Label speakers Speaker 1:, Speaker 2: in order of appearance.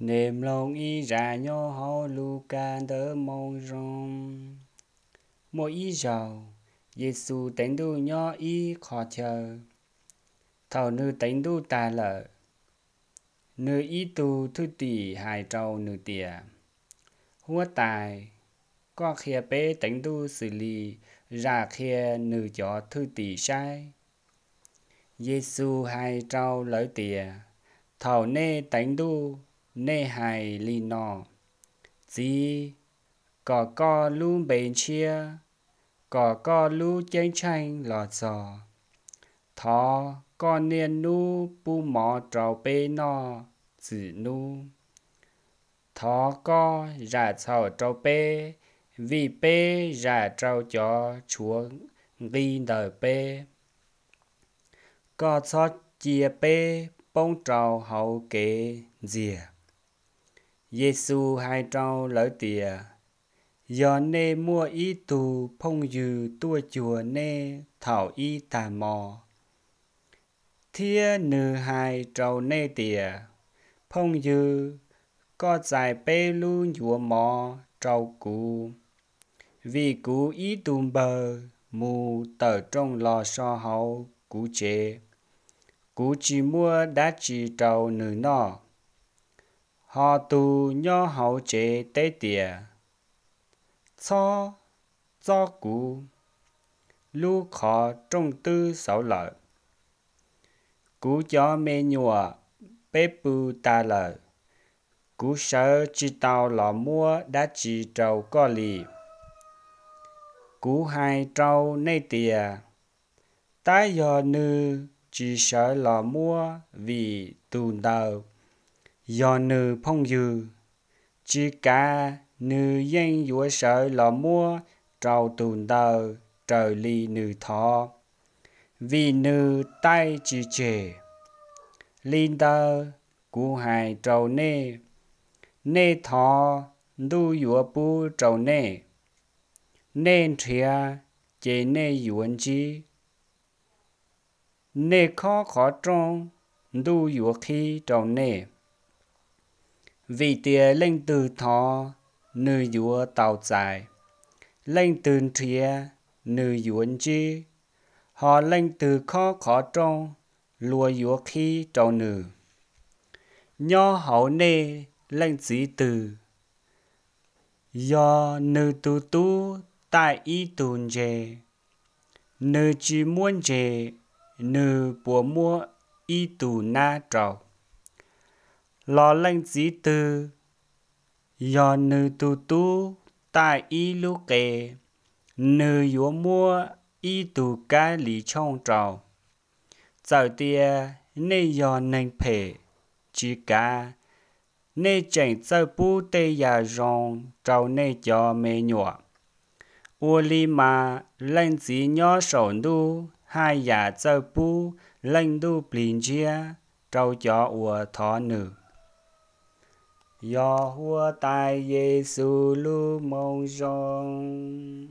Speaker 1: Niềm lòng ý ra nhỏ họ lu ca đỡ mong rong. Mỗi ý giàu, Giê-xu đánh đu nhỏ ý khó chờ. Thảo nữ đánh đu ta lợ. Nữ ý tu thư tỷ hài trâu nữ tìa. Húa tài, có khía bế đánh đu xử lý ra khía nữ cho thư tỷ sai. Giê-xu hài trâu lỡ tìa. Thảo nê đánh đu nê hài lì nọ. Dì có lưu bền chia. Có lưu chênh chanh lọt giò. Thọ có niên nu bu mọ trào bê nọ dự nu. Thọ có ra chào trào bê. Vì bê ra trào cho chúa ghi đời bê. Có chót chia bê bông trào hậu kế dìa. Giê-xu hai trào lỡ tìa. Do nê mua ý tù phong dư tua chùa nê thảo ý tà mò. Thia nữ hai trâu nê tìa. Phong dư có dài bê lưu dùa mò trâu cú. Vì cú ý tùm bờ mù tờ trong lò so hậu cú chế. Cú chỉ mua đã chỉ trâu nữ nọ. Họ tù nhỏ hậu chế tế tìa. Cho cú lưu khó trong tư sáu lợi. Cú cho mê nhùa bế bù ta lợi. Cú sợ chỉ tàu lọ mua đã chỉ trâu có lì. Cú hai trâu nê tìa. Tái do nữ chỉ sợ lọ mua vì tùn đầu. Do nữ phong dư. Chỉ cả nữ dân dũa sợ lọ mua trâu tùn đầu trời lì nữ thọ. Vì nữ tay chỉ chê. Linh tơ cú hai trâu nê. Nê thọ đu dũa bù trâu nê. Nên trìa chế nê dũa chí. Nê khó trông đu dũa khi trâu nê. Vì tìa lên từ thọ nữ dũa tàu dài. Lên từ trìa nữ dũa chí. Họ lên từ khó trông lùa dũa khi trâu nữ. Nhỏ hậu nê lên dĩ từ. Do nữ tu tại ý tùn dê. Nữ chỉ muốn dê. Nữ bùa mua ý tù na trâu. Lò lên dĩ từ. Do nữ tu tại ý lúc kê. Nữ dũa mua ý tù cá lý trong trâu. Giờ tìa nê do nênh phê. Chỉ cả nê chênh dơ bú tê yà rong trâu nê cho mê nhọ. Ua li mà lên dĩ nhỏ sổ đu. Hai yà dơ bú lên đu blin chia. Trâu cho ua thọ nữ. Do hùa tai Giê-xu lưu mong rong.